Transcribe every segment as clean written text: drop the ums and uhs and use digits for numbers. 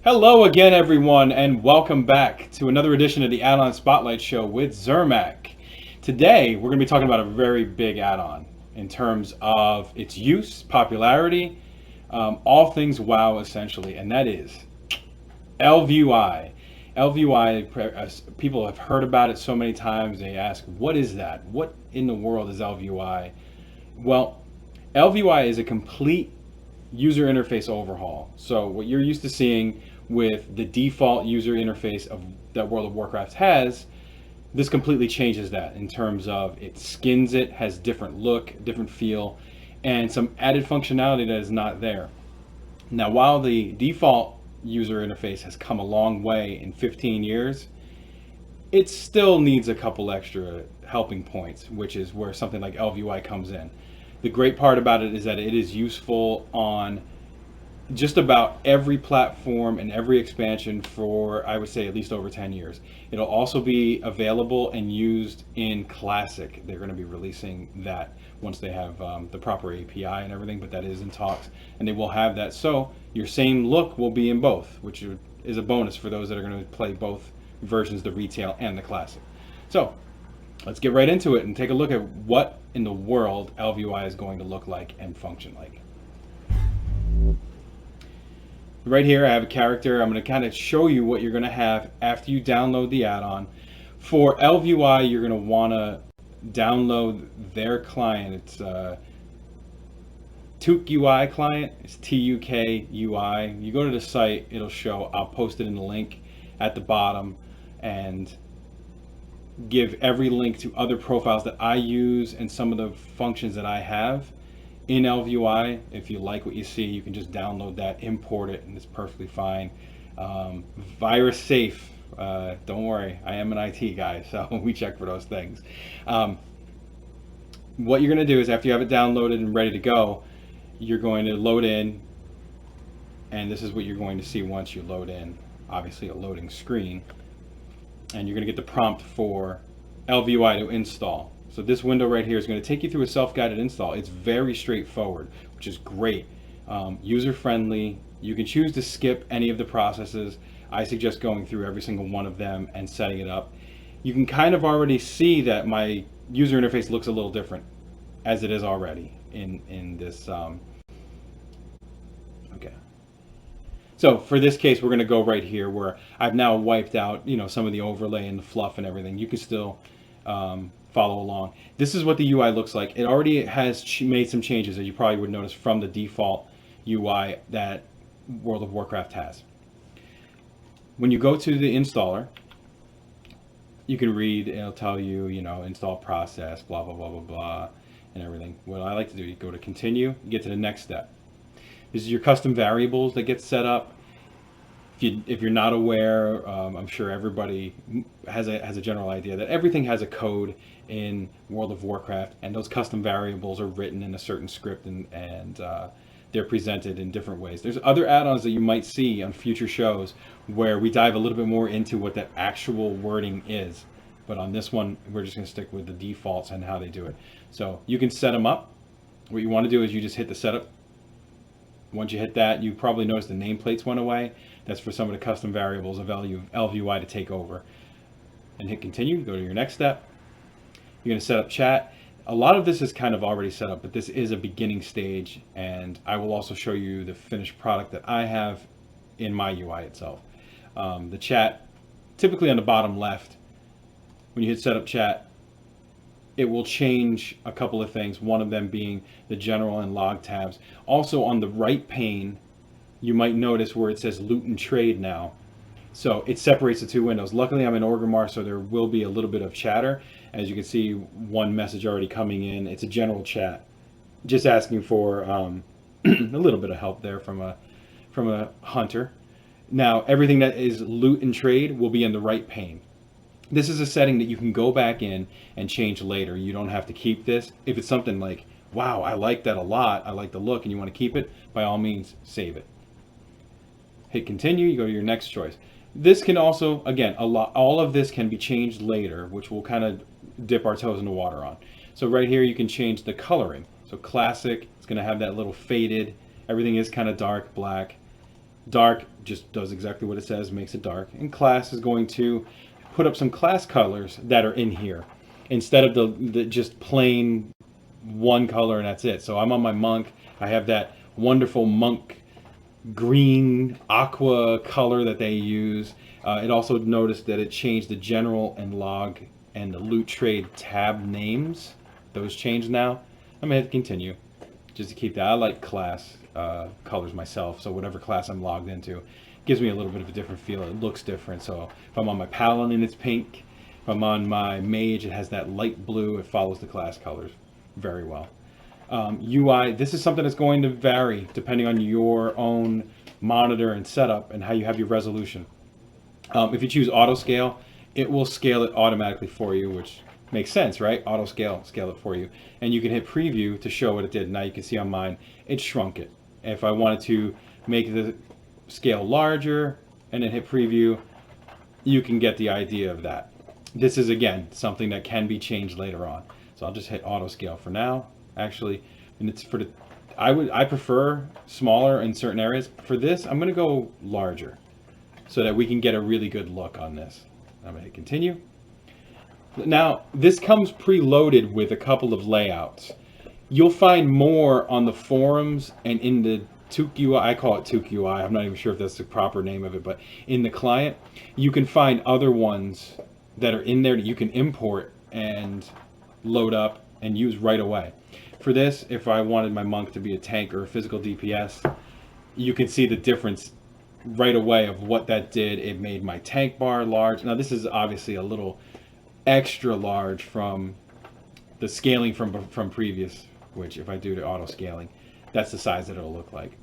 Hello again, everyone, and welcome back to another edition of the Add-on Spotlight Show with Xirmak. Today, we're going to be talking about a very big add-on in terms of its use, popularity, all things WoW, essentially, and that is ElvUI. ElvUI, people have heard about it so many times. They ask, what is that? What in the world is ElvUI? Well, ElvUI is a complete user interface overhaul. So what you're used to seeing with the default user interface of that World of Warcraft has, this completely changes that in terms of it skins it, has different look, different feel, and some added functionality that is not there. Now, while the default user interface has come a long way in 15 years, it still needs a couple extra helping points, which is where something like ElvUI comes in. The great part about it is that it is useful on just about every platform and every expansion for, I would say, at least over 10 years. It'll also be available and used in Classic. They're going to be releasing that once they have the proper API and everything, but that is in talks, and they will have that. So your same look will be in both, which is a bonus for those that are going to play both versions, the retail and the Classic. So let's get right into it and take a look at what in the world ElvUI is going to look like and function like. Right here I have a character. I'm going to kind of show you what you're going to have after you download the add-on. For ElvUI, you're going to want to download their client. It's TUKUI client. It's TUKUI. You go to the site, it'll show. I'll post it in the link at the bottom and give every link to other profiles that I use and some of the functions that I have in ElvUI. If you like what you see, you can just download that, import it, and it's perfectly fine. Virus safe. Don't worry, I am an IT guy, so we check for those things. What you're going to do is after you have it downloaded and ready to go, you're going to load in, and this is what you're going to see once you load in. Obviously a loading screen, and you're going to get the prompt for ElvUI to install. So this window right here is going to take you through a self-guided install. It's very straightforward, which is great. User-friendly. You can choose to skip any of the processes. I suggest going through every single one of them and setting it up. You can kind of already see that my user interface looks a little different as it is already in this. Okay. So for this case, we're going to go right here where I've now wiped out, some of the overlay and the fluff and everything. You can still follow along. This is what the UI looks like. It already has made some changes that you probably would notice from the default UI that World of Warcraft has. When you go to the installer, you can read, it'll tell you, install process, blah, blah, blah, blah, blah, and everything. What I like to do, you go to continue, you get to the next step. This is your custom variables that get set up. If you're not aware, I'm sure everybody has a general idea that everything has a code in World of Warcraft, and those custom variables are written in a certain script, and they're presented in different ways. There's other add-ons that you might see on future shows where we dive a little bit more into what that actual wording is. But on this one, we're just going to stick with the defaults and how they do it. So you can set them up. What you want to do is you just hit the setup. Once you hit that, you probably notice the nameplates went away. That's for some of the custom variables of ElvUI to take over. And hit continue, go to your next step. You're going to set up chat. A lot of this is kind of already set up, but this is a beginning stage, and I will also show you the finished product that I have in my UI itself. The chat, typically on the bottom left, when you hit setup chat, it will change a couple of things, one of them being the general and log tabs. Also on the right pane, you might notice where it says loot and trade now. So it separates the two windows. Luckily I'm in Orgrimmar, so there will be a little bit of chatter. As you can see, one message already coming in. It's a general chat, just asking for a little bit of help there from a hunter. Now everything that is loot and trade will be in the right pane. This is a setting that you can go back in and change later. You don't have to keep this. If it's something like, wow, I like that a lot, I like the look, and you want to keep it, by all means, save it. Hit continue, you go to your next choice. This can also, again, all of this can be changed later, which we'll kind of dip our toes in the water on. So right here, you can change the coloring. So classic, it's going to have that little faded, everything is kind of dark black. Dark just does exactly what it says, makes it dark. And class is going to put up some class colors that are in here instead of the just plain one color and that's it. So I'm on my monk. I have that wonderful monk green aqua color that they use. It also noticed that it changed the general and log and the loot trade tab names. Those changed now. I'm gonna hit continue just to keep that. I like class colors myself, so whatever class I'm logged into gives me a little bit of a different feel. It looks different. So if I'm on my paladin, it's pink. If I'm on my mage, it has that light blue. It follows the class colors very well. UI, this is something that's going to vary depending on your own monitor and setup and how you have your resolution. If you choose auto scale, it will scale it automatically for you, which makes sense, right? Auto scale it for you. And you can hit preview to show what it did. Now you can see on mine, it shrunk it. If I wanted to make the scale larger and then hit preview, you can get the idea of that. This is, again, something that can be changed later on. So I'll just hit auto scale for now, actually. And it's for the, I prefer smaller in certain areas. For this, I'm gonna go larger so that we can get a really good look on this. I'm gonna hit continue. Now, this comes preloaded with a couple of layouts. You'll find more on the forums and in the Took UI, I call it Took UI, I'm not even sure if that's the proper name of it, but in the client, you can find other ones that are in there that you can import and load up and use right away. For this, if I wanted my monk to be a tank or a physical DPS, you can see the difference right away of what that did. It made my tank bar large. Now this is obviously a little extra large from the scaling from previous, which if I do the auto scaling, that's the size that it'll look like.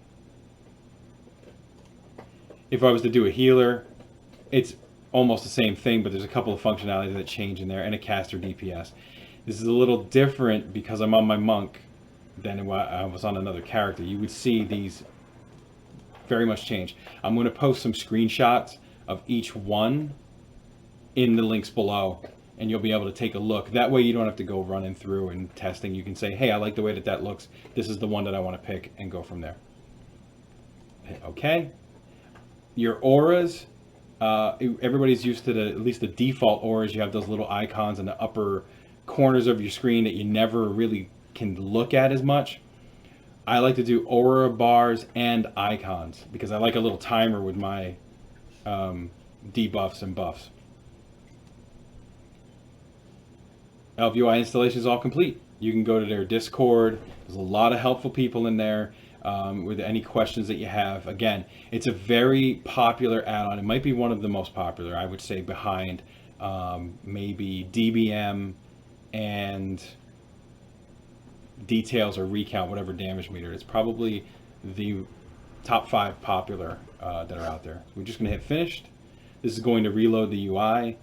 If I was to do a healer, it's almost the same thing, but there's a couple of functionalities that change in there, and a caster DPS. This is a little different because I'm on my monk than I was on another character. You would see these very much change. I'm going to post some screenshots of each one in the links below, and you'll be able to take a look. That way you don't have to go running through and testing. You can say, hey, I like the way that looks. This is the one that I want to pick, and go from there. Hit OK. Your auras, everybody's used to at least the default auras. You have those little icons in the upper corners of your screen that you never really can look at as much. I like to do aura bars and icons because I like a little timer with my debuffs and buffs. ElvUI installation is all complete. You can go to their Discord. There's a lot of helpful people in there with any questions that you have. Again, it's a very popular add-on. It might be one of the most popular, I would say, behind maybe DBM and details or recount, whatever damage meter. It's probably the top 5 popular that are out there. We're just going to hit finished. This is going to reload the UI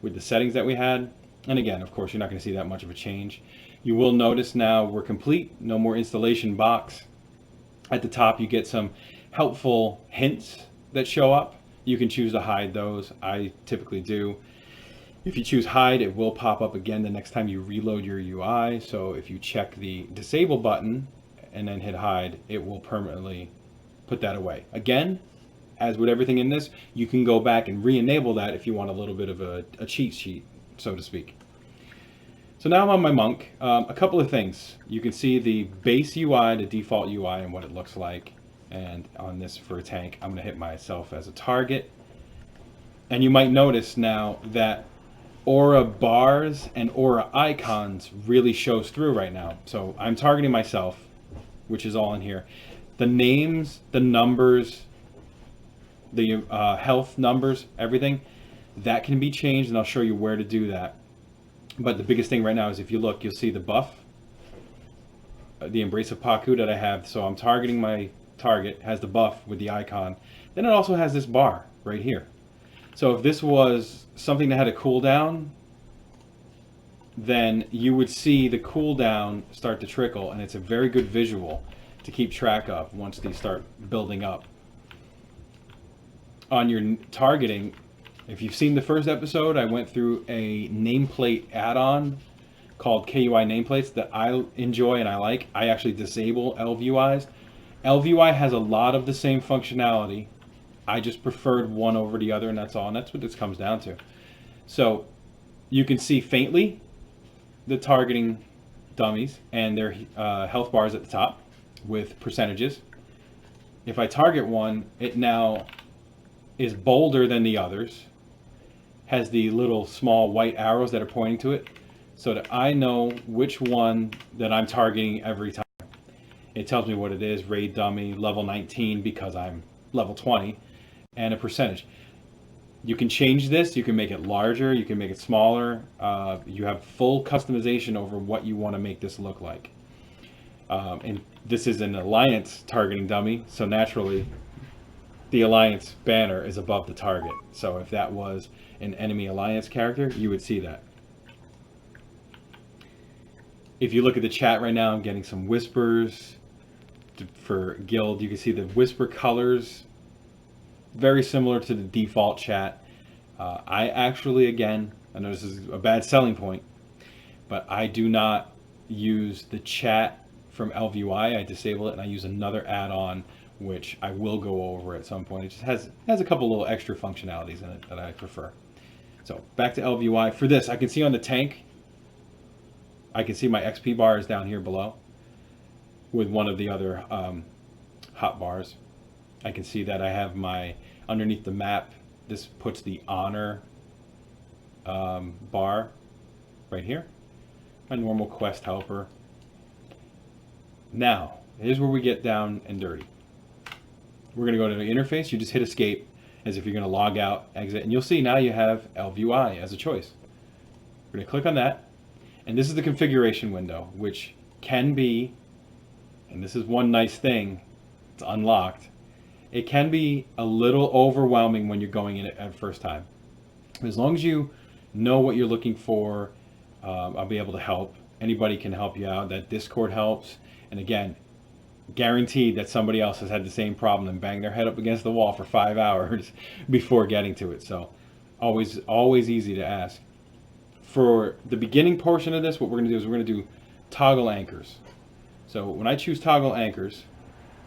with the settings that we had. And again, of course, you're not going to see that much of a change. You will notice now we're complete. No more installation box. At the top, you get some helpful hints that show up. You can choose to hide those. I typically do. If you choose hide, it will pop up again the next time you reload your UI. So if you check the disable button and then hit hide, it will permanently put that away. Again, as with everything in this, you can go back and re-enable that if you want a little bit of a cheat sheet, so to speak. So now I'm on my monk. A couple of things. You can see the base UI, the default UI, and what it looks like. And on this for a tank, I'm going to hit myself as a target. And you might notice now that aura bars and aura icons really shows through right now. So I'm targeting myself, which is all in here. The names, the numbers, the health numbers, everything, that can be changed, and I'll show you where to do that. But the biggest thing right now is if you look, you'll see the buff, the Embrace of Paku that I have. So I'm targeting my target, has the buff with the icon. Then it also has this bar right here. So if this was something that had a cooldown, then you would see the cooldown start to trickle, and it's a very good visual to keep track of once these start building up. On your targeting, if you've seen the first episode, I went through a nameplate add-on called KUI nameplates that I enjoy and I like. I actually disable ElvUIs. ElvUI has a lot of the same functionality I just preferred one over the other, and that's all. And that's what this comes down to. So you can see faintly the targeting dummies and their health bars at the top with percentages. If I target one, it now is bolder than the others, has the little small white arrows that are pointing to it, so that I know which one that I'm targeting every time. It tells me what it is: raid dummy, level 19 because I'm level 20, and a percentage. You can change this, you can make it larger, you can make it smaller. You have full customization over what you want to make this look like. And this is an alliance targeting dummy, so naturally the alliance banner is above the target. So if that was an enemy alliance character, you would see that. If you look at the chat right now, I'm getting some whispers for guild. You can see the whisper colors, very similar to the default chat. I actually, again, I know this is a bad selling point, but I do not use the chat from ElvUI. I disable it and I use another add-on, which I will go over at some point. It just has a couple little extra functionalities in it that I prefer. So back to ElvUI. For this, I can see on the tank, I can see my XP bar is down here below with one of the other hot bars. I can see that I have my, underneath the map, this puts the honor bar right here, my normal quest helper. Now, here's where we get down and dirty. We're going to go to the interface. You just hit escape as if you're going to log out, exit, and you'll see now you have ElvUI as a choice. We're going to click on that, and this is the configuration window, which can be, and this is one nice thing, it's unlocked. It can be a little overwhelming when you're going in it at first time. As long as you know what you're looking for, I'll be able to help. Anybody can help you out. That Discord helps. And again, guaranteed that somebody else has had the same problem and banged their head up against the wall for 5 hours before getting to it. So always easy to ask. For the beginning portion of this, what we're going to do is we're going to do toggle anchors. So when I choose toggle anchors,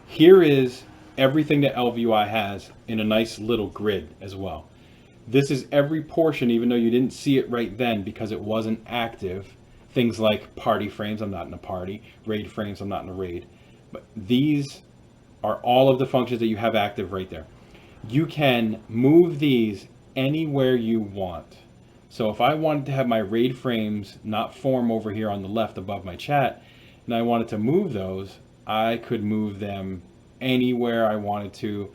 here is everything that ElvUI has in a nice little grid as well. This is every portion, even though you didn't see it right then because it wasn't active. Things like party frames, I'm not in a party. Raid frames, I'm not in a raid. But these are all of the functions that you have active right there. You can move these anywhere you want. So if I wanted to have my raid frames not form over here on the left above my chat, and I wanted to move those, I could move them anywhere I wanted to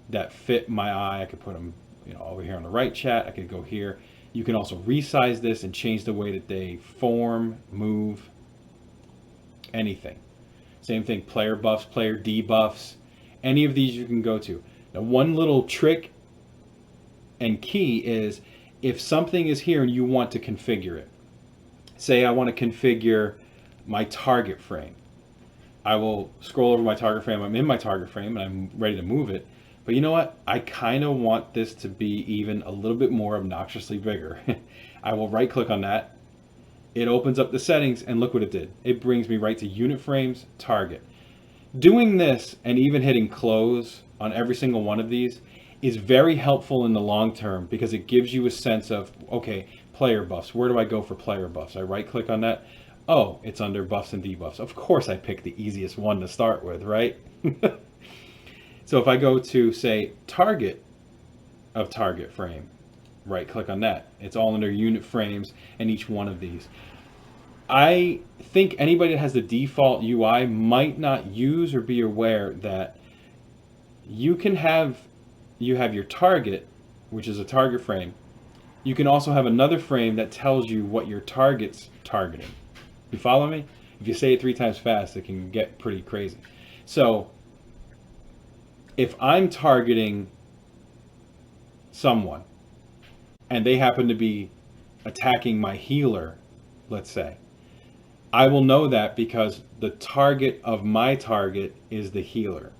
that fit my eye. I could put them, over here on the right chat. I could go here. You can also resize this and change the way that they form, move, anything. Same thing, player buffs, player debuffs, any of these you can go to. Now, one little trick and key is if something is here and you want to configure it. Say I want to configure my target frame. I will scroll over my target frame. I'm in my target frame and I'm ready to move it. But you know what? I kind of want this to be even a little bit more obnoxiously bigger. I will right click on that. It opens up the settings and look what it did. It brings me right to unit frames, target. Doing this and even hitting close on every single one of these is very helpful in the long term because it gives you a sense of, okay, player buffs. Where do I go for player buffs? I right click on that. Oh, it's under buffs and debuffs. Of course I picked the easiest one to start with, right? So if I go to, say, target of target frame, right click on that. It's all under unit frames and each one of these. I think anybody that has the default UI might not use or be aware that you have your target, which is a target frame. You can also have another frame that tells you what your target's targeting. You follow me? If you say it 3 times fast, it can get pretty crazy. So if I'm targeting someone and they happen to be attacking my healer, let's say, I will know that because the target of my target is the healer.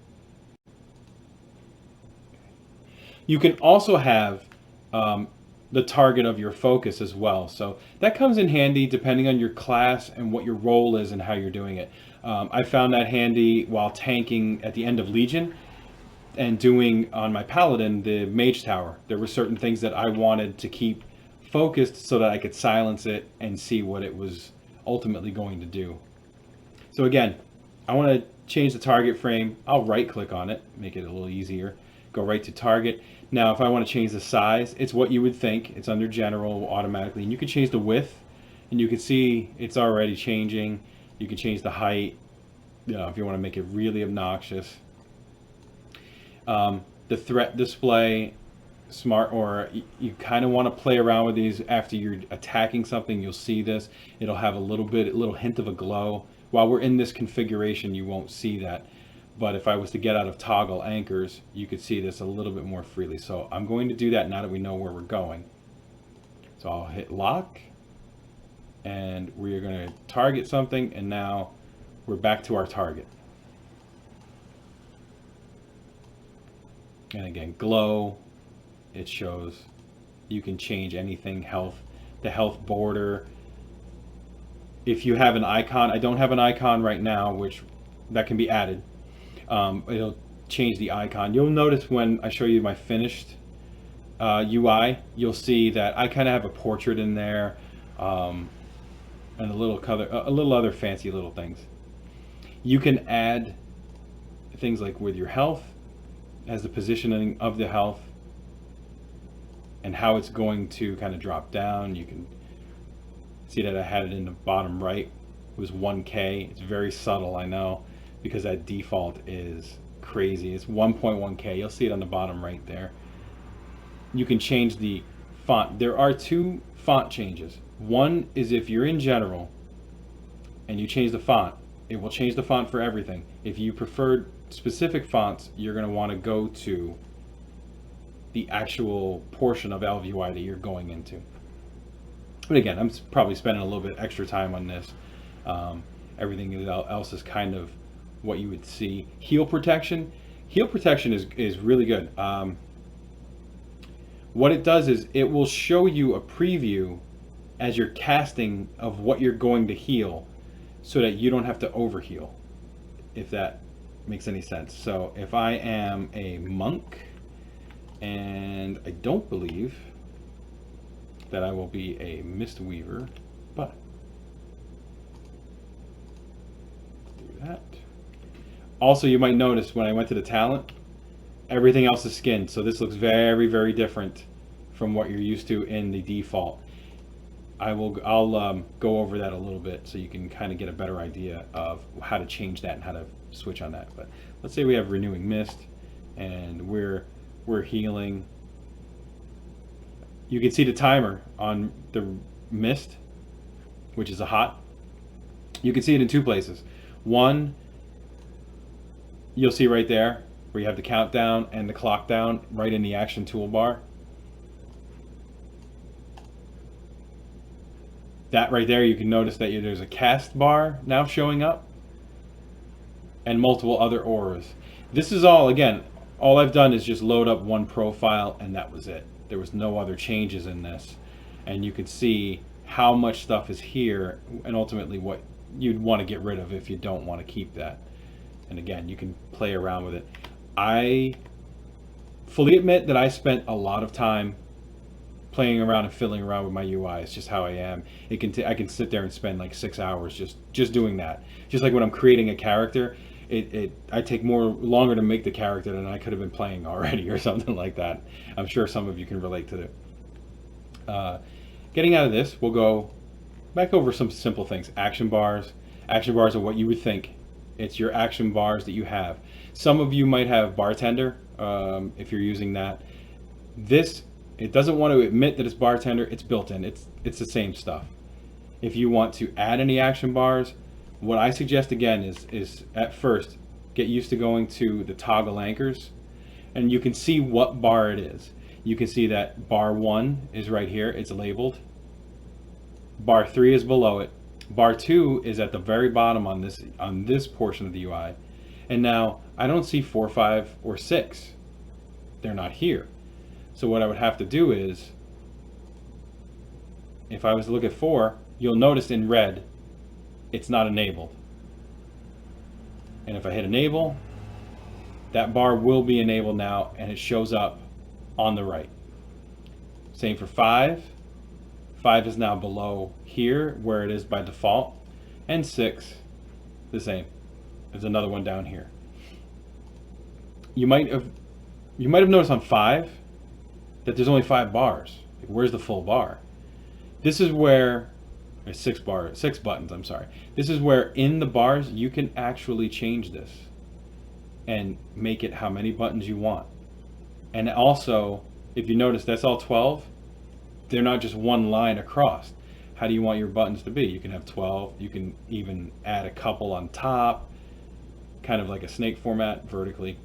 You can also have the target of your focus as well. So that comes in handy depending on your class and what your role is and how you're doing it. I found that handy while tanking at the end of Legion. and doing on my paladin the mage tower. There were certain things that I wanted to keep focused so that I could silence it and see what it was ultimately going to do. So again, I want to change the target frame. I'll right click on it, make it a little easier. Go right to target. Now if I want to change the size, it's what you would think. It's under general automatically, and you can change the width, and you can see it's already changing. You can change the height, if you want to make it really obnoxious. The threat display, smart, or you kind of want to play around with these after you're attacking something. You'll see this. It'll have a little hint of a glow. While we're in this configuration, you won't see that. But if I was to get out of toggle anchors, you could see this a little bit more freely. So I'm going to do that now that we know where we're going. So I'll hit lock, and we are going to target something, and now we're back to our target. And again, glow, it shows you can change anything, health, the health border. If you have an icon, I don't have an icon right now, which that can be added. It'll change the icon. You'll notice when I show you my finished UI, you'll see that I kind of have a portrait in there, and a little other fancy little things. You can add things like with your health, as the positioning of the health and how it's going to kind of drop down. You can see that I had it in the bottom right. It was 1K. It's very subtle, I know, because that default is crazy. It's 1.1K. You'll see it on the bottom right there. You can change the font. There are two font changes. One is if you're in general and you change the font, it will change the font for everything. If you prefer specific fonts, you're going to want to go to the actual portion of ElvUI that you're going into. But again, I'm probably spending a little bit extra time on this. Everything else is kind of what you would see. Heal protection. Heal protection is really good. What it does is it will show you a preview as you're casting of what you're going to heal, so that you don't have to overheal, if that makes any sense. So if I am a monk, and I don't believe that I will be a Mistweaver, but do that. Also, you might notice when I went to the talent, everything else is skinned. So this looks very, very different from what you're used to in the default. I'll go over that a little bit so you can kind of get a better idea of how to change that and how to switch on that. But let's say we have Renewing Mist, and we're healing. You can see the timer on the mist, which is a hot. You can see it in two places. One, you'll see right there where you have the countdown and the clock down right in the action toolbar. That right there, you can notice that there's a cast bar now showing up and multiple other auras. This is all, again, all I've done is just load up one profile, and that was it. There was no other changes in this. And you can see how much stuff is here and ultimately what you'd want to get rid of if you don't want to keep that. And again, you can play around with it. I fully admit that I spent a lot of time playing around and fiddling around with my UI. It's just how I am. I can sit there and spend like 6 hours just doing that. Just like when I'm creating a character, I take longer to make the character than I could have been playing already, or something like that. I'm sure some of you can relate to that. Getting out of this, we'll go back over some simple things. Action bars. Action bars are what you would think. It's your action bars that you have. Some of you might have bartender, if you're using that. It doesn't want to admit that it's bartender. It's built in. It's the same stuff. If you want to add any action bars, what I suggest again is at first get used to going to the toggle anchors, and you can see what bar it is. You can see that bar 1 is right here. It's labeled. Bar 3 is below it. Bar 2 is at the very bottom on this portion of the UI. And now I don't see 4, 5, or 6. They're not here. So what I would have to do is, if I was to look at 4, you'll notice in red, it's not enabled. And if I hit enable, That bar will be enabled now, and it shows up on the right. Same for 5. 5 is now below here where it is by default, and 6 the same. There's another one down here. You might have noticed on 5 that there's only 5 bars. Like, where's the full bar? This is where 6 buttons, I'm sorry. This is where in the bars you can actually change this and make it how many buttons you want. And also, if you notice, that's all 12. They're not just one line across. How do you want your buttons to be? You can have 12. You can even add a couple on top, kind of like a snake format, vertically,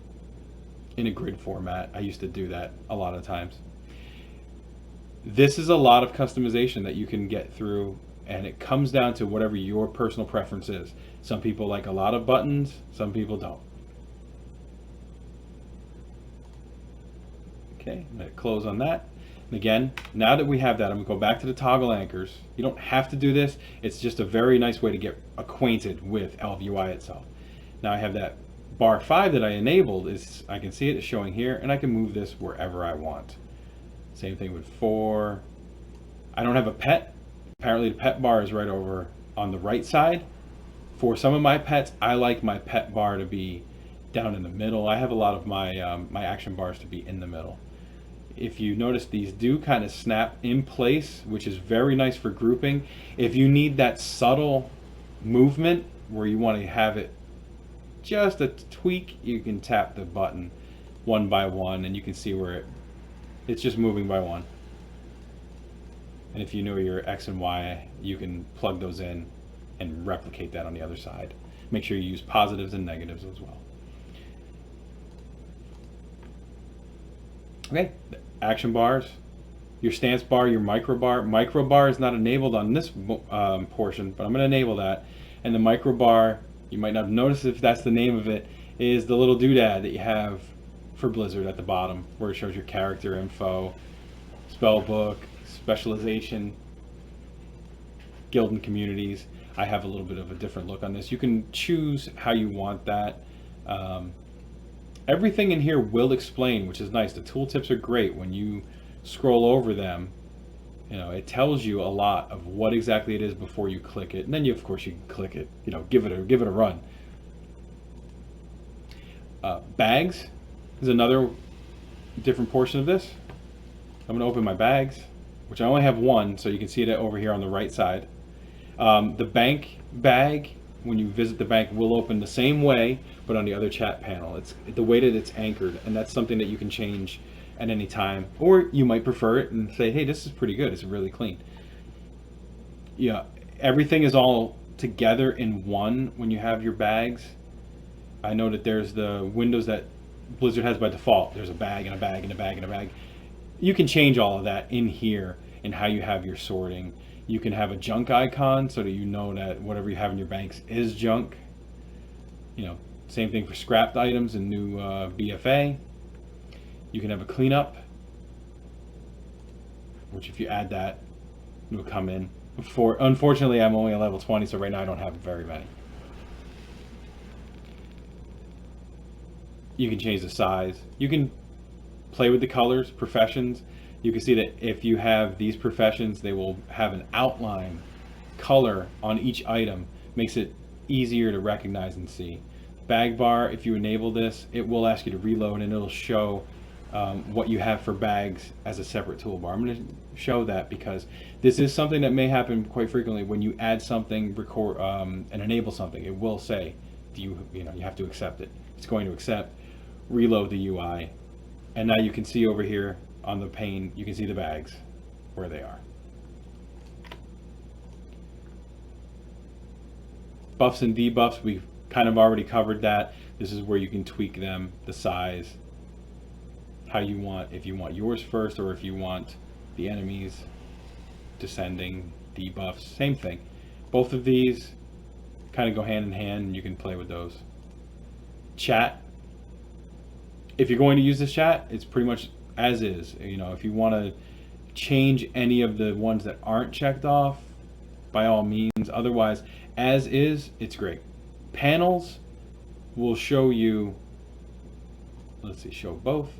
in a grid format. I used to do that a lot of times. This is a lot of customization that you can get through, and it comes down to whatever your personal preference is. Some people like a lot of buttons, some people don't. Okay, I'm going to close on that. And again, now that we have that, I'm going to go back to the toggle anchors. You don't have to do this. It's just a very nice way to get acquainted with ElvUI itself. Now I have that bar 5 that I enabled. I can see it is showing here, and I can move this wherever I want. Same thing with 4. I don't have a pet. Apparently the pet bar is right over on the right side. For some of my pets, I like my pet bar to be down in the middle. I have a lot of my my action bars to be in the middle. If you notice, these do kind of snap in place, which is very nice for grouping. If you need that subtle movement where you want to have it just a tweak, you can tap the button one by one and you can see where it's just moving by one. And if you know your X and Y, you can plug those in and replicate that on the other side. Make sure you use positives and negatives as well. Okay, action bars, your stance bar, your micro bar. Micro bar is not enabled on this portion, but I'm going to enable that. And the micro bar, you might not have noticed if that's the name of it, is the little doodad that you have for Blizzard at the bottom, where it shows your character info, spell book, specialization, guild and communities. I have a little bit of a different look on this. You can choose how you want that. Everything in here will explain, which is nice. The tooltips are great. When you scroll over them, you know, it tells you a lot of what exactly it is before you click it. And then of course you can click it, you know, give it a run. Bags is another different portion of this. I'm going to open my bags, which I only have one, so you can see it over here on the right side. The bank bag, when you visit the bank, will open the same way, but on the other chat panel. It's the way that it's anchored, and that's something that you can change at any time. Or you might prefer it and say, hey, this is pretty good. It's really clean. Yeah, everything is all together in one when you have your bags. I know that there's the windows that Blizzard has by default. There's a bag and a bag and a bag and a bag. You can change all of that in here in how you have your sorting. You can have a junk icon so that you know that whatever you have in your banks is junk. You know, same thing for scrapped items and new BFA. You can have a cleanup, which if you add that, it will come in. Unfortunately, I'm only at level 20, so right now I don't have very many. You can change the size. You can play with the colors, professions. You can see that if you have these professions, they will have an outline color on each item. Makes it easier to recognize and see. Bag bar, if you enable this, it will ask you to reload and it'll show what you have for bags as a separate toolbar. I'm going to show that because this is something that may happen quite frequently when you add something, record, and enable something. It will say, you have to accept it. It's going to accept, reload the UI, and now you can see over here on the pane, you can see the bags where they are. Buffs and debuffs, we've kind of already covered that. This is where you can tweak them, the size, how you want, if you want yours first or if you want the enemies descending, debuffs, same thing. Both of these kind of go hand in hand and you can play with those. Chat, if you're going to use this chat, it's pretty much as is. You know, if you want to change any of the ones that aren't checked off, by all means. Otherwise, as is, it's great. Panels will show you let's see, show both.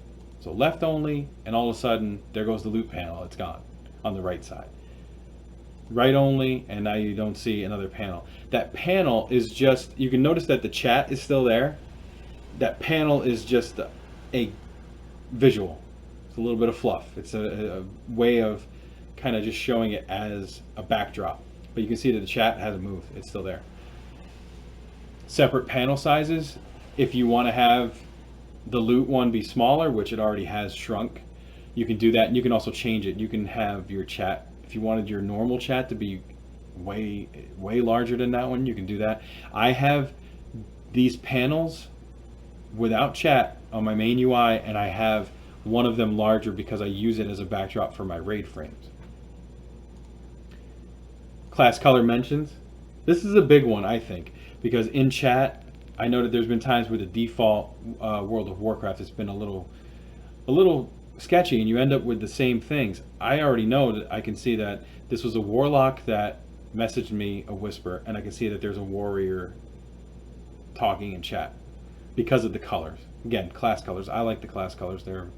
So left only, and all of a sudden, there goes the loop panel. It's gone on the right side. Right only, and now you don't see another panel. That panel is just, you can notice that the chat is still there. That panel is just a visual. It's a little bit of fluff. It's a way of kind of just showing it as a backdrop. But you can see that the chat hasn't moved. It's still there. Separate panel sizes. If you want to have the loot one be smaller, which it already has shrunk, you can do that. And you can also change it. You can have your chat, if you wanted your normal chat to be way larger than that one, you can do that. I have these panels without chat on my main UI, and I have one of them larger because I use it as a backdrop for my RAID frames. Class color mentions. This is a big one, I think, because in chat, I know that there's been times where the default World of Warcraft has been a little sketchy, and you end up with the same things. I already know that I can see that this was a warlock that messaged me a whisper, and I can see that there's a warrior talking in chat because of the colors. Again, class colors. I like the class colors. They're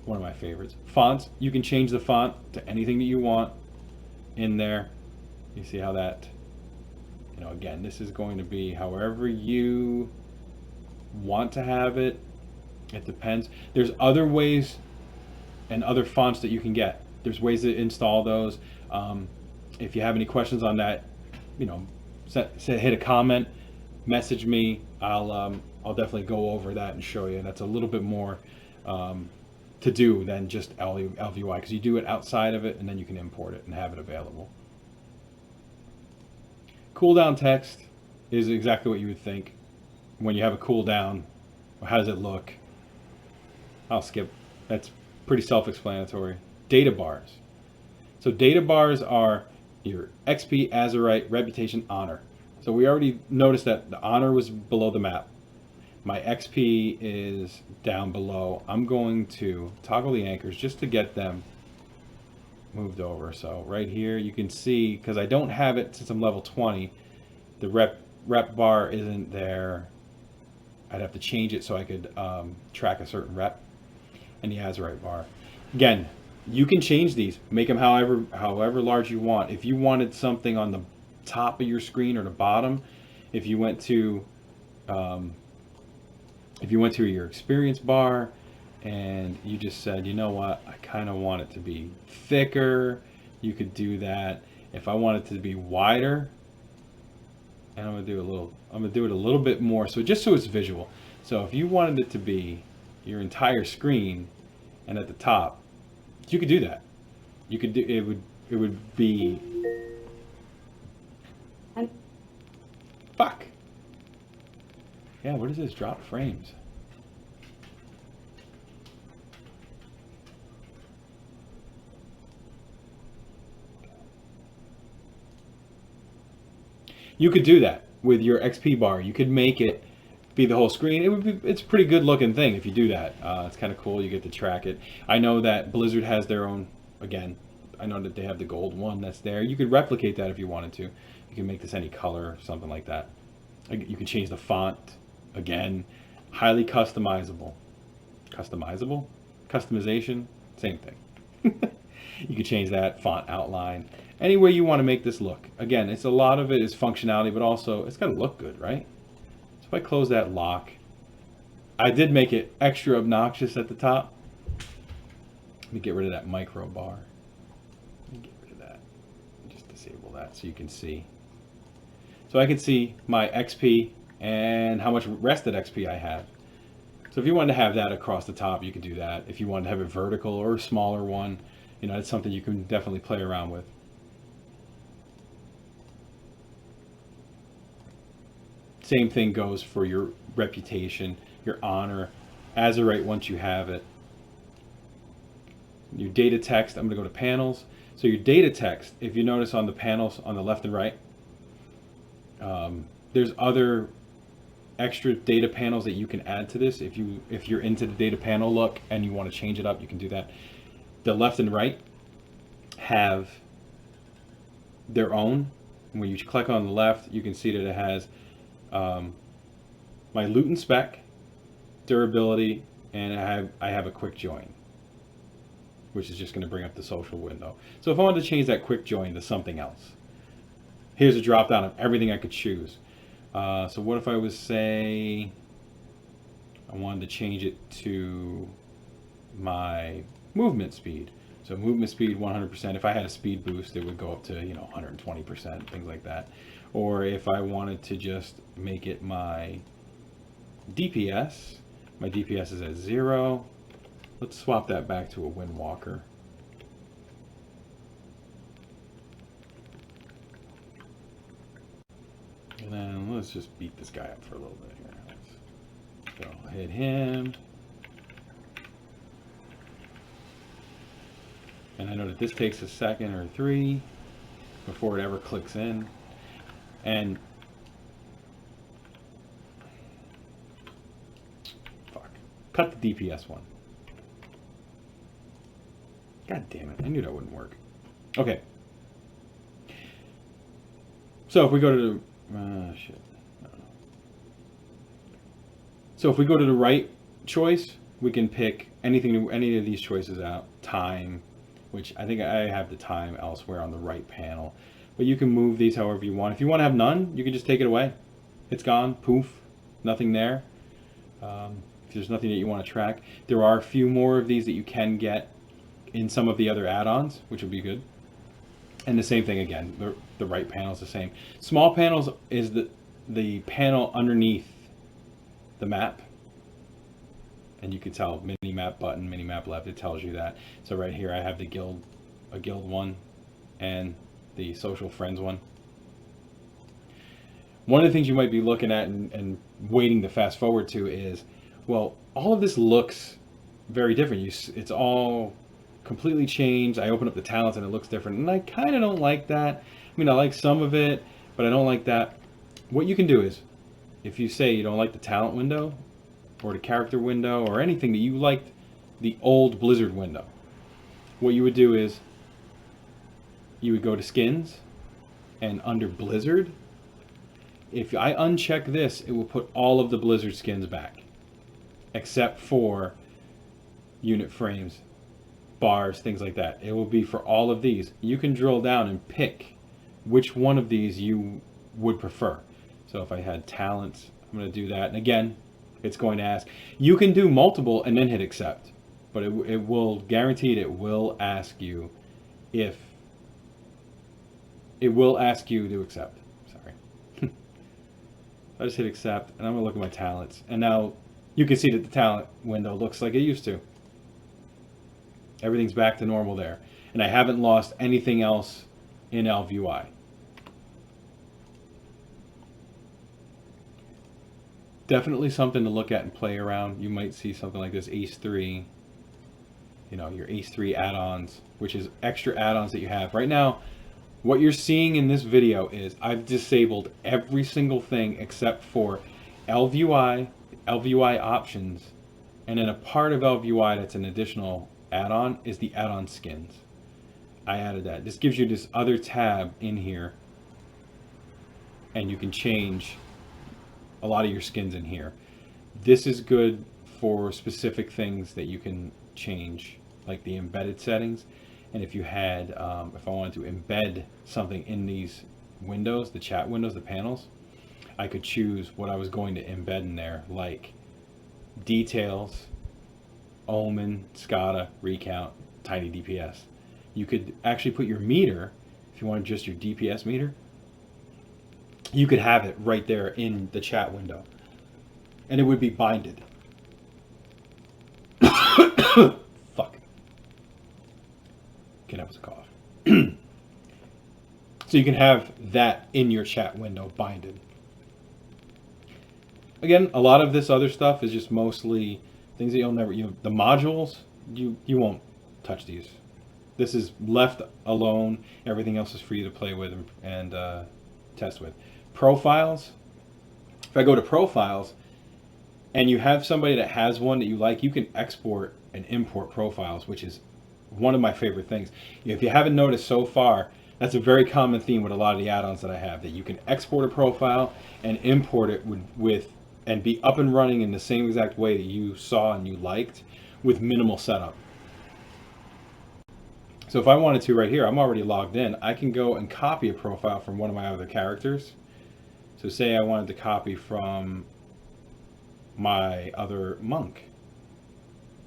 one of my favorites. Fonts. You can change the font to anything that you want in there. You see how that, you know, again, this is going to be however you want to have it. It depends. There's other ways and other fonts that you can get. There's ways to install those. If you have any questions on that, you know, hit a comment, message me. I'll definitely go over that and show you. That's a little bit more to do than just ElvUI, because you do it outside of it and then you can import it and have it available. Cooldown text is exactly what you would think when you have a cooldown. How does it look? I'll skip. That's pretty self-explanatory. Data bars. So data bars are your XP, Azurite, Reputation, Honor. So we already noticed that the Honor was below the map. My XP is down below. I'm going to toggle the anchors just to get them moved over. So right here you can see, because I don't have it since I'm level 20, the rep bar isn't there. I'd have to change it so I could track a certain rep. And the Azurite bar. Again, you can change these, make them however large you want. If you wanted something on the top of your screen or the bottom, if you went to your experience bar and you just said, you know what, I kind of want it to be thicker, you could do that. If I want it to be wider, and I'm gonna do it a little bit more, so just so it's visual. So if you wanted it to be your entire screen and at the top, you could do that. You could do it would be fuck. Yeah, what is this? Drop frames. You could do that with your XP bar. You could make it be the whole screen. It's a pretty good looking thing if you do that. It's kind of cool. You get to track it. I know that Blizzard has their own, again, I know that they have the gold one that's there. You could replicate that if you wanted to. You can make this any color, something like that. You can change the font. Again, highly customizable. Customizable? Customization? Same thing. You can change that font outline. Any way you want to make this look. Again, it's a lot of it is functionality, but also it's got to look good, right? So if I close that lock, I did make it extra obnoxious at the top. Let me get rid of that micro bar. Let me get rid of that. Just disable that so you can see. So I can see my XP and how much rested XP I have. So if you wanted to have that across the top, you could do that. If you wanted to have it vertical or a smaller one, you know, it's something you can definitely play around with. Same thing goes for your reputation, your honor, Azurite once you have it. Your data text, I'm going to go to panels. So your data text, if you notice on the panels on the left and right, there's other extra data panels that you can add to this. If you're into the data panel look and you want to change it up, you can do that. The left and right have their own. When you click on the left, you can see that it has my loot and spec, durability, and I have a quick join, which is just going to bring up the social window. So if I wanted to change that quick join to something else, here's a drop down of everything I could choose. So what if I was, say, I wanted to change it to my movement speed. So movement speed 100%. If I had a speed boost, it would go up to 120%, things like that. Or if I wanted to just make it my DPS is at 0. Let's swap that back to a Windwalker. And then let's just beat this guy up for a little bit here. So I'll hit him. And I know that this takes a second or 3 before it ever clicks in. And cut the DPS one. God damn it, I knew that wouldn't work. Okay. So if we go to the So if we go to the right choice, we can pick any of these choices out. Time, which I think I have the time elsewhere on the right panel. But you can move these however you want. If you want to have none, you can just take it away. It's gone, poof, nothing there. If there's nothing that you want to track. There are a few more of these that you can get in some of the other add-ons, which would be good. And the same thing again, the right panel is the same. Small panels is the panel underneath the map. And you can tell mini map button, mini map left, it tells you that. So right here I have a guild one and the social friends one. One of the things you might be looking at and waiting to fast forward to is, well, all of this looks very different. It's all completely changed. I open up the talents and it looks different. And I kind of don't like that. I mean, I like some of it, but I don't like that. What you can do is, if you say you don't like the talent window or the character window or anything that you liked the old Blizzard window, what you would do is you would go to skins, and under Blizzard, if I uncheck this, it will put all of the Blizzard skins back, except for unit frames, bars, things like that. It will be for all of these. You can drill down and pick which one of these you would prefer. So if I had talents, I'm going to do that. And again, it's going to ask. You can do multiple and then hit accept, but it will, guaranteed, it will ask you if, it will ask you to accept. Sorry. I just hit accept, and I'm going to look at my talents. And now you can see that the talent window looks like it used to. Everything's back to normal there. And I haven't lost anything else in ElvUI. Definitely something to look at and play around. You might see something like this, Ace 3. You know, your Ace 3 add-ons, which is extra add-ons that you have. Right now, what you're seeing in this video is I've disabled every single thing except for ElvUI, ElvUI options, and then a part of ElvUI that's an additional add-on is the add-on skins. I added that. This gives you this other tab in here, and you can change a lot of your skins in here. This is good for specific things that you can change, like the embedded settings. And if you had, if I wanted to embed something in these windows, the chat windows, the panels, I could choose what I was going to embed in there, like details, omen, SCADA, recount, tiny DPS. You could actually put your meter, if you wanted just your DPS meter, you could have it right there in the chat window, and it would be binded. Fuck. Okay, that was a cough. So you can have that in your chat window binded. Again, a lot of this other stuff is just mostly things that you'll never, the modules, you won't touch these. This is left alone. Everything else is for you to play with and test with. Profiles, if I go to profiles and you have somebody that has one that you like, you can export and import profiles, which is one of my favorite things. If you haven't noticed so far, that's a very common theme with a lot of the add-ons that I have, that you can export a profile and import it with and be up and running in the same exact way that you saw and you liked with minimal setup. So if I wanted to right here, I'm already logged in. I can go and copy a profile from one of my other characters. So say I wanted to copy from my other monk,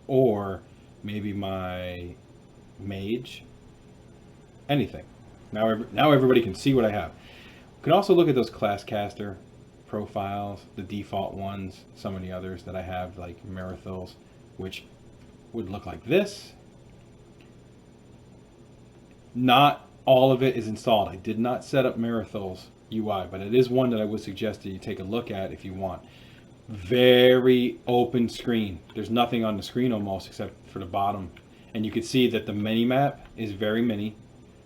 or maybe my mage, anything. Now everybody can see what I have. You can also look at those class caster profiles, the default ones, some of the others that I have, like Marathil's, which would look like this. Not all of it is installed. I did not set up Marathil's UI, but it is one that I would suggest that you take a look at if you want. Very open screen. There's nothing on the screen almost except for the bottom. And you can see that the mini map is very mini.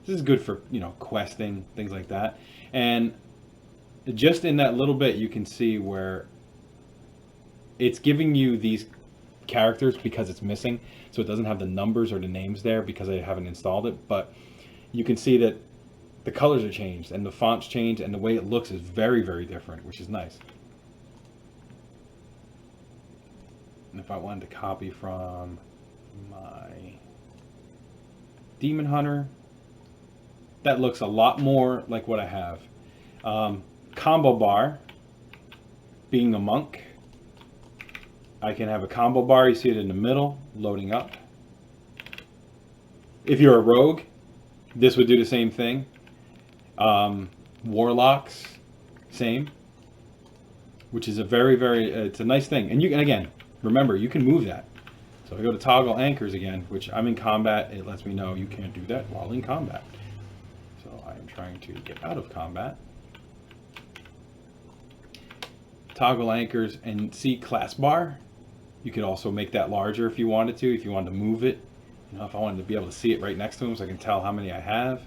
This is good for, questing, things like that. And just in that little bit, you can see where it's giving you these characters because it's missing. So it doesn't have the numbers or the names there because I haven't installed it. But you can see that the colors are changed and the fonts changed and the way it looks is very, very different, which is nice. And if I wanted to copy from my Demon Hunter, that looks a lot more like what I have. Combo bar, being a monk, I can have a combo bar. You see it in the middle, loading up. If you're a rogue, this would do the same thing. Warlocks, same. Which is a very, very, it's a nice thing. And again, remember, you can move that. So if I go to toggle anchors again, which I'm in combat, it lets me know you can't do that while in combat. So I am trying to get out of combat. Toggle anchors and see class bar. You could also make that larger if you wanted to move it. If I wanted to be able to see it right next to them so I can tell how many I have,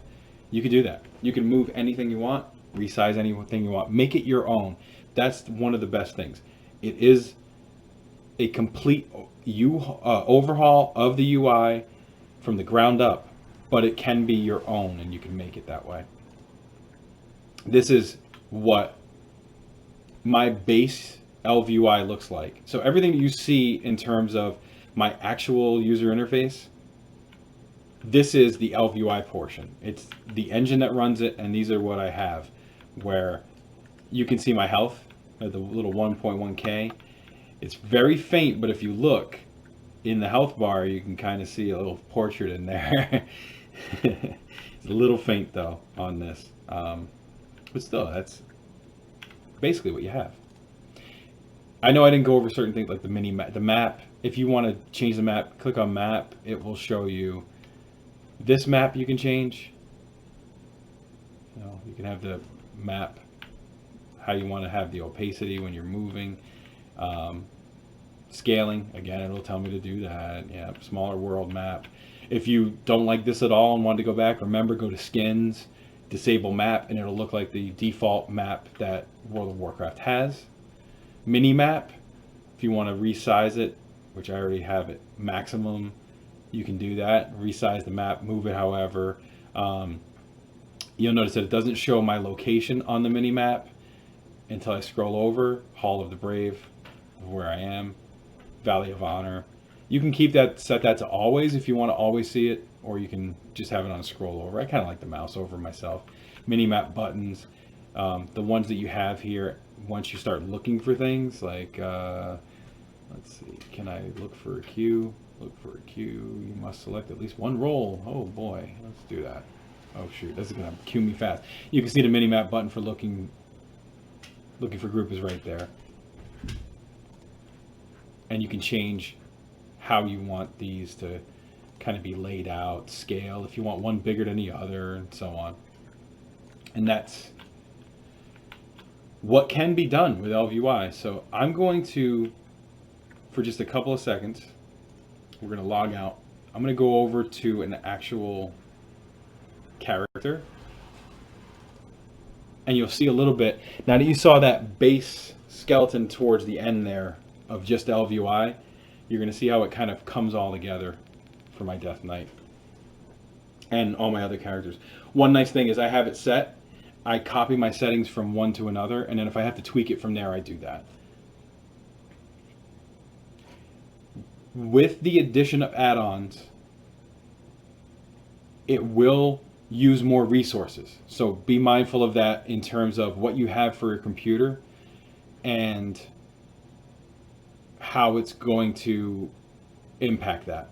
you could do that. You can move anything you want, resize anything you want, make it your own. That's one of the best things. It is a complete overhaul of the UI from the ground up, but it can be your own and you can make it that way. This is what my base ElvUI looks like. So everything that you see in terms of my actual user interface, this is the ElvUI portion. It's the engine that runs it, and these are what I have, where you can see my health at the little 1.1K. It's very faint, but if you look in the health bar, you can kind of see a little portrait in there. It's a little faint though on this, but still, that's basically what you have. I know I didn't go over certain things like the mini map, the map. If you want to change the map, click on map. It will show you this map you can change. You can have the map how you want to have the opacity when you're moving. Scaling, again, it'll tell me to do that. Yeah, smaller world map. If you don't like this at all and want to go back, remember, go to skins, disable map, and it'll look like the default map that World of Warcraft has. Mini map, if you want to resize it, which I already have it maximum, you can do that. Resize the map, move it however. You'll notice that it doesn't show my location on the mini map until I scroll over. Hall of the Brave, where I am. Valley of Honor. You can keep that, set that to always if you want to always see it, or you can just have it on scroll over. I kind of like the mouse over myself. Mini map buttons, the ones that you have here. Once you start looking for things like, let's see, can I look for a queue? Look for a queue. You must select at least one role. Oh boy, let's do that. Oh shoot, this is gonna queue me fast. You can see the mini map button for looking for group is right there. And you can change how you want these to kind of be laid out, scale, if you want one bigger than the other, and so on. And that's what can be done with ElvUI. So I'm going to, for just a couple of seconds, we're going to log out. I'm going to go over to an actual character. And you'll see a little bit. Now that you saw that base skeleton towards the end there of just ElvUI, you're going to see how it kind of comes all together for my Death Knight and all my other characters. One nice thing is I have it set. I copy my settings from one to another, and then if I have to tweak it from there, I do that. with the addition of add-ons, it will use more resources. So be mindful of that in terms of what you have for your computer and how it's going to impact that.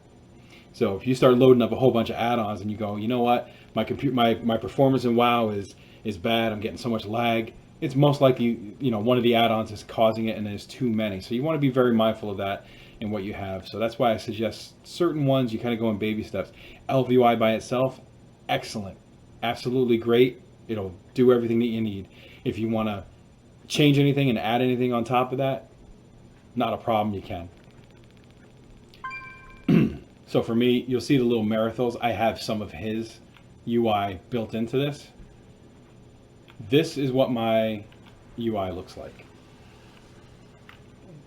So if you start loading up a whole bunch of add-ons and you go, you know what, my performance in WoW is bad, I'm getting so much lag, it's most likely, you know, one of the add-ons is causing it and there's too many. So you want to be very mindful of that in what you have. So that's why I suggest certain ones you kind of go in baby steps. ElvUI by itself, excellent, absolutely great. It'll do everything that you need. If you want to change anything and add anything on top of that, not a problem, you can. So for me, you'll see the little Marathos. I have some of his UI built into this. This is what my UI looks like,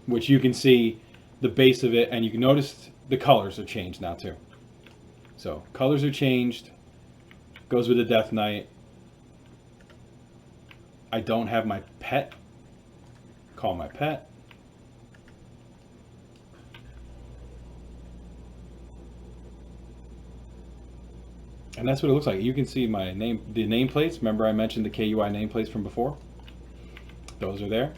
which you can see the base of it, and you can notice the colors are changed now too. So colors are changed, goes with the Death Knight. I don't have my pet, call my pet. And that's what it looks like. You can see my name, the nameplates. Remember I mentioned the KUI nameplates from before? Those are there.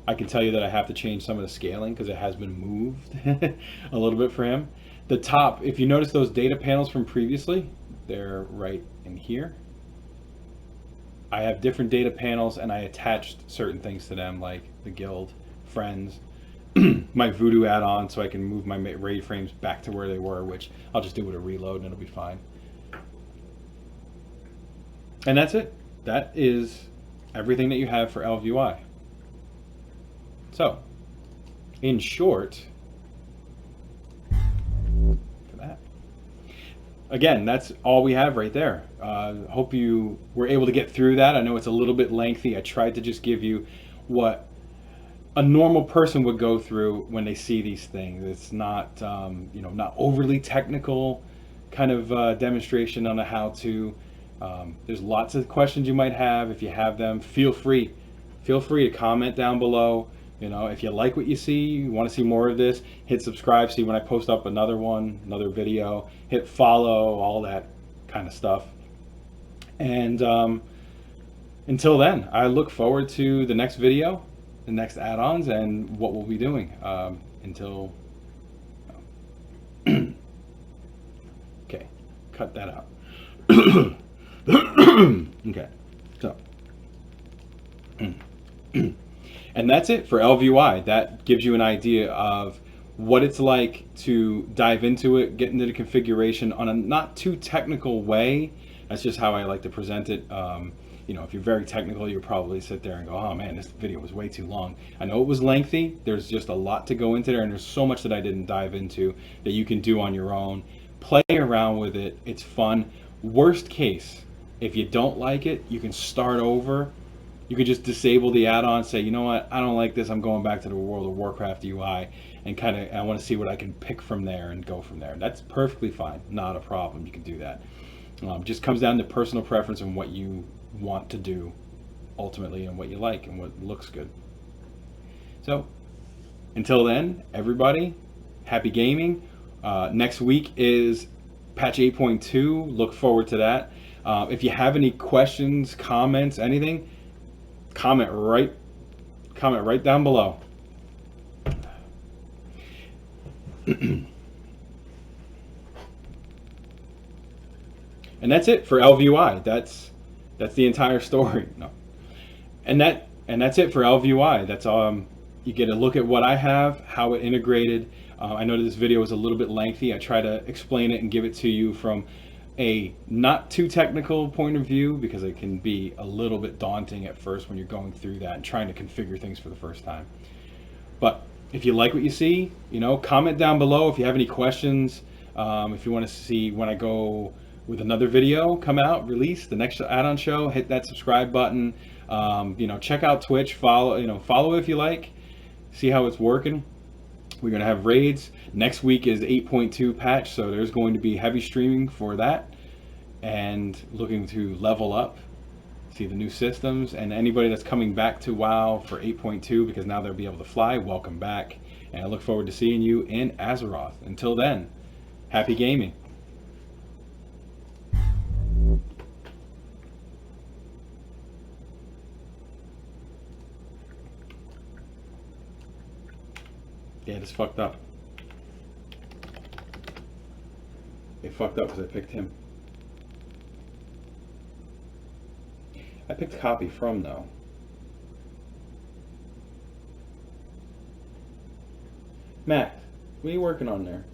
I can tell you that I have to change some of the scaling because it has been moved a little bit for him. The top, if you notice those data panels from previously, they're right in here. I have different data panels and I attached certain things to them like the guild, friends, my Voodoo add-on, so I can move my raid frames back to where they were, which I'll just do with a reload and it'll be fine. And that's it. That is everything that you have for ElvUI. So, in short, for that. Again, that's all we have right there. Hope you were able to get through that. I know it's a little bit lengthy. I tried to just give you what a normal person would go through when they see these things. It's not, you know, not overly technical kind of demonstration on a how-to. There's lots of questions you might have. If you have them, feel free to comment down below. You know, if you like what you see, you want to see more of this, hit subscribe, see when I post up another one, another video, hit follow, all that kind of stuff. And until then, I look forward to the next video, the next add-ons, and what we'll be doing until okay, cut that out. Okay, so and that's it for ElvUI. That gives you an idea of what it's like to dive into it, get into the configuration on a not too technical way. That's just how I like to present it. You know, if you're very technical, you'll probably sit there and go, oh man, this video was way too long. I know it was lengthy. There's just a lot to go into there, and there's so much that I didn't dive into that you can do on your own. Play around with it. It's fun. Worst case, if you don't like it, you can start over. You could just disable the add-on, say, you know what, I don't like this, I'm going back to the World of Warcraft UI, and I want to see what I can pick from there and go from there. That's perfectly fine, not a problem, you can do that. Just comes down to personal preference and what you want to do ultimately, and what you like and what looks good. So, until then, everybody, happy gaming. Next week is patch 8.2, look forward to that. If you have any questions, comments, anything, comment right down below. And that's it for ElvUI. That's the entire story. No. And that's it for ElvUI. That's you get a look at what I have, how it integrated. I know that this video is a little bit lengthy. I try to explain it and give it to you from a not too technical point of view, because it can be a little bit daunting at first when you're going through that and trying to configure things for the first time. But if you like what you see, you know, comment down below if you have any questions. If you want to see when I go with another video come out, release the next add-on show, hit that subscribe button. You know, check out Twitch, follow if you like, see how it's working. We're going to have raids. Next week is 8.2 patch, so there's going to be heavy streaming for that. And looking to level up, see the new systems. And anybody that's coming back to WoW for 8.2, because now they'll be able to fly, welcome back. And I look forward to seeing you in Azeroth. Until then, happy gaming. Yeah, it's fucked up. It fucked up because I picked him. I picked copy from, though. Matt, what are you working on there?